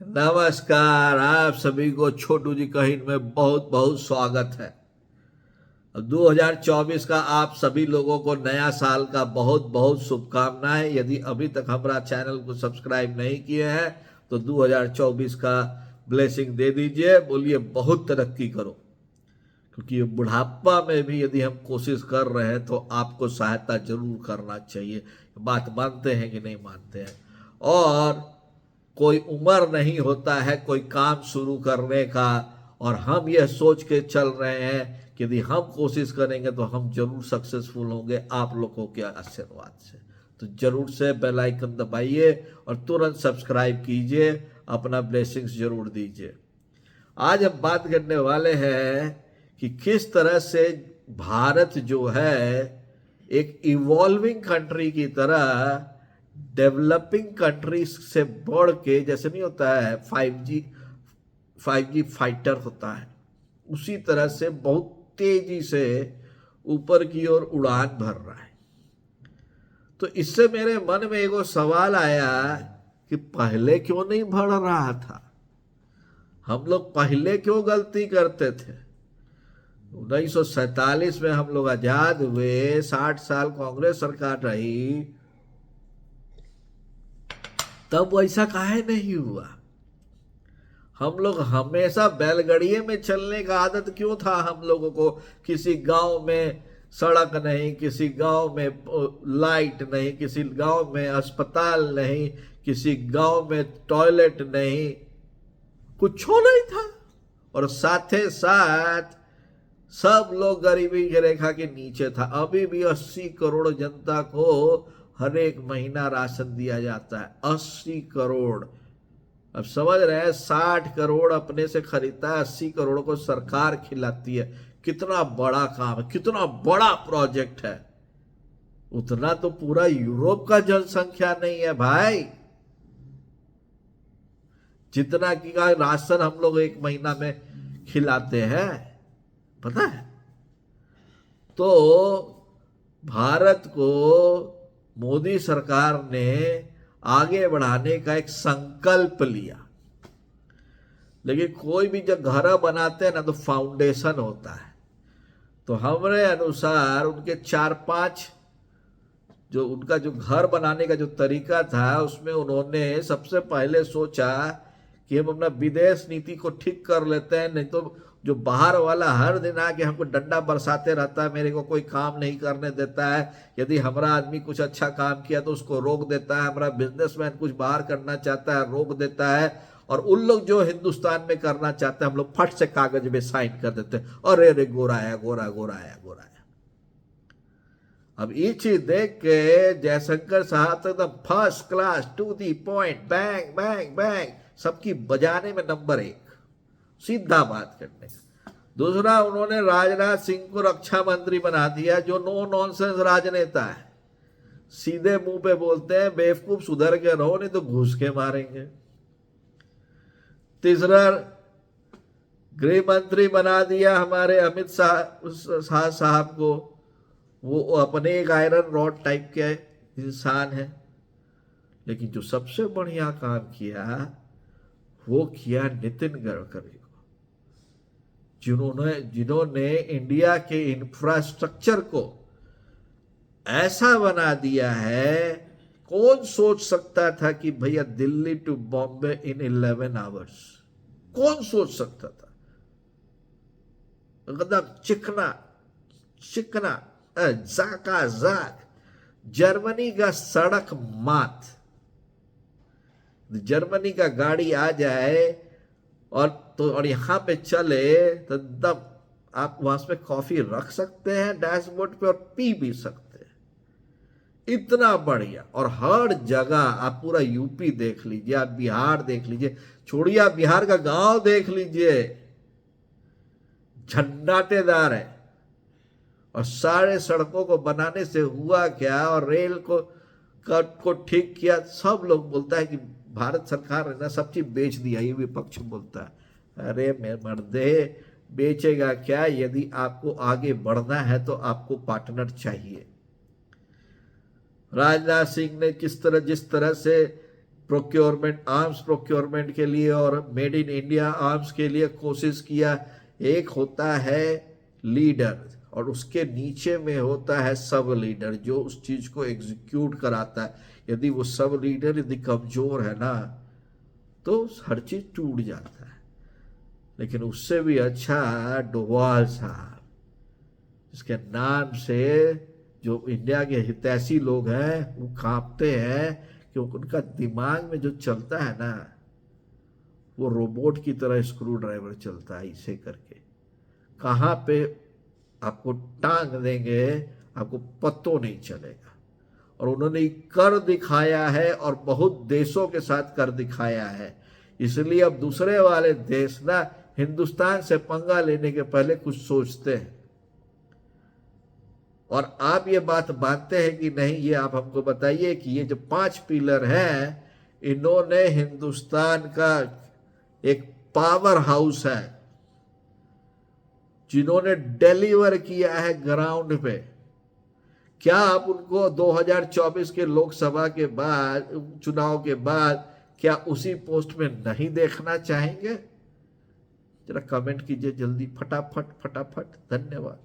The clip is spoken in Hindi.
नमस्कार। आप सभी को छोटू जी कहिन में बहुत बहुत स्वागत है। 2024 का आप सभी लोगों को नया साल का बहुत बहुत शुभकामनाएं। यदि अभी तक हमारा चैनल को सब्सक्राइब नहीं किए हैं तो 2024 का ब्लेसिंग दे दीजिए। बोलिए बहुत तरक्की करो, क्योंकि ये बुढ़ापा में भी यदि हम कोशिश कर रहे हैं तो आपको सहायता जरूर करना चाहिए। बात मानते हैं कि नहीं मानते हैं? और कोई उम्र नहीं होता है कोई काम शुरू करने का, और हम यह सोच के चल रहे हैं कि यदि हम कोशिश करेंगे तो हम जरूर सक्सेसफुल होंगे आप लोगों के आशीर्वाद से। तो जरूर से बेल आइकन दबाइए और तुरंत सब्सक्राइब कीजिए, अपना ब्लेसिंग्स जरूर दीजिए। आज हम बात करने वाले हैं कि किस तरह से भारत जो है एक इवॉल्विंग कंट्री की तरह डेवलपिंग कंट्रीज से बढ़ के, जैसे नहीं होता है 5G फाइटर होता है, उसी तरह से बहुत तेजी से ऊपर की ओर उड़ान भर रहा है। तो इससे मेरे मन में एगो सवाल आया कि पहले क्यों नहीं बढ़ रहा था? हम लोग पहले क्यों गलती करते थे? 1947 में हम लोग आजाद हुए, 60 साल कांग्रेस सरकार रही, तब वैसा काहे नहीं हुआ? हम लोग हमेशा बैलगाड़िए में चलने का आदत क्यों था हम लोगों को? किसी गांव में सड़क नहीं, किसी गांव में लाइट नहीं, किसी गांव में अस्पताल नहीं, किसी गांव में टॉयलेट नहीं, कुछ नहीं था। और साथे साथ सब लोग गरीबी की रेखा के नीचे था। अभी भी 80 करोड़ जनता को हर एक महीना राशन दिया जाता है। 80 करोड़। अब समझ रहे हैं, 60 करोड़ अपने से खरीदता है, 80 करोड़ को सरकार खिलाती है। कितना बड़ा काम है, कितना बड़ा प्रोजेक्ट है। उतना तो पूरा यूरोप का जनसंख्या नहीं है भाई, जितना की का राशन हम लोग एक महीना में खिलाते हैं, पता है? तो भारत को मोदी सरकार ने आगे बढ़ाने का एक संकल्प लिया। लेकिन कोई भी जब घर बनाते हैं ना तो फाउंडेशन होता है। तो हमारे अनुसार उनके 4-5 जो उनका जो घर बनाने का जो तरीका था, उसमें उन्होंने सबसे पहले सोचा कि हम अपना विदेश नीति को ठीक कर लेते हैं। नहीं तो जो बाहर वाला हर दिन आके हमको डंडा बरसाते रहता है, मेरे को कोई काम नहीं करने देता है। यदि हमारा आदमी कुछ अच्छा काम किया तो उसको रोक देता है, हमारा बिजनेसमैन कुछ बाहर करना चाहता है रोक देता है, और उन लोग जो हिंदुस्तान में करना चाहते हैं हम लोग फट से कागज में साइन कर देते हैं, अरे रे गोरा आया, गोरा गोरा आया, गोरा आया। अब ये चीज देख के जयशंकर साहब तो एकदम first class, to the point, bang bang bang, सबकी बजाने में नंबर 1, सीधा बात करने का। दूसरा, उन्होंने राजनाथ सिंह को रक्षा मंत्री बना दिया, जो नो नॉनसेंस राजनेता है। सीधे मुंह पे बोलते हैं बेवकूफ सुधर के रहो नहीं तो घुस के मारेंगे। तीसरा, गृह मंत्री बना दिया हमारे अमित शाह साहब को। वो अपने एक आयरन रॉड टाइप के इंसान है। लेकिन जो सबसे बढ़िया काम किया वो किया नितिन गडकरी को, जिन्होंने इंडिया के इंफ्रास्ट्रक्चर को ऐसा बना दिया है। कौन सोच सकता था कि भैया Delhi to Bombay in 11 hours? कौन सोच सकता था? एकदम चिकना चिकना जाका जाक जर्मनी का सड़क मात। जर्मनी का गाड़ी आ जाए और यहां पे चले तो एकदम आप वहां पे कॉफी रख सकते हैं डैशबोर्ड पे और पी भी सकते हैं, इतना बढ़िया। और हर जगह आप पूरा यूपी देख लीजिए, आप बिहार देख लीजिए, छोड़िए आप बिहार का गांव देख लीजिए, झंडाटेदार है। और सारे सड़कों को बनाने से हुआ क्या, और रेल को ठीक किया। सब लोग बोलता है कि भारत सरकार ने ना सब चीज बेच दिया, ये विपक्ष बोलता है। अरे मैं मर्दे, बेचेगा क्या? यदि आपको आगे बढ़ना है तो आपको पार्टनर चाहिए। राजनाथ सिंह ने जिस तरह से प्रोक्योरमेंट, आर्म्स प्रोक्योरमेंट के लिए और मेड इन इंडिया आर्म्स के लिए कोशिश किया। एक होता है लीडर और उसके नीचे में होता है सब लीडर जो उस चीज को एग्जीक्यूट कराता है। यदि वो सब लीडर यदि कमजोर है ना तो हर चीज टूट जाता है। लेकिन उससे भी अच्छा डोभाल साहब, जिसके नाम से जो इंडिया के हितैषी लोग हैं वो कांपते हैं कि उनका दिमाग में जो चलता है ना वो रोबोट की तरह स्क्रू ड्राइवर चलता है, इसे करके कहाँ पे आपको टांग देंगे आपको पतो नहीं चलेगा। और उन्होंने कर दिखाया है और बहुत देशों के साथ कर दिखाया है। इसलिए अब दूसरे वाले देश ना हिंदुस्तान से पंगा लेने के पहले कुछ सोचते हैं। और आप ये बात मानते हैं कि नहीं, ये आप हमको बताइए कि ये जो 5 पिलर हैं इन्होंने हिंदुस्तान का एक पावर हाउस है जिन्होंने डिलीवर किया है ग्राउंड पे। क्या आप उनको 2024 के लोकसभा के बाद, चुनाव के बाद क्या उसी पोस्ट में नहीं देखना चाहेंगे? जरा कमेंट कीजिए जल्दी, फटाफट फटाफट। धन्यवाद।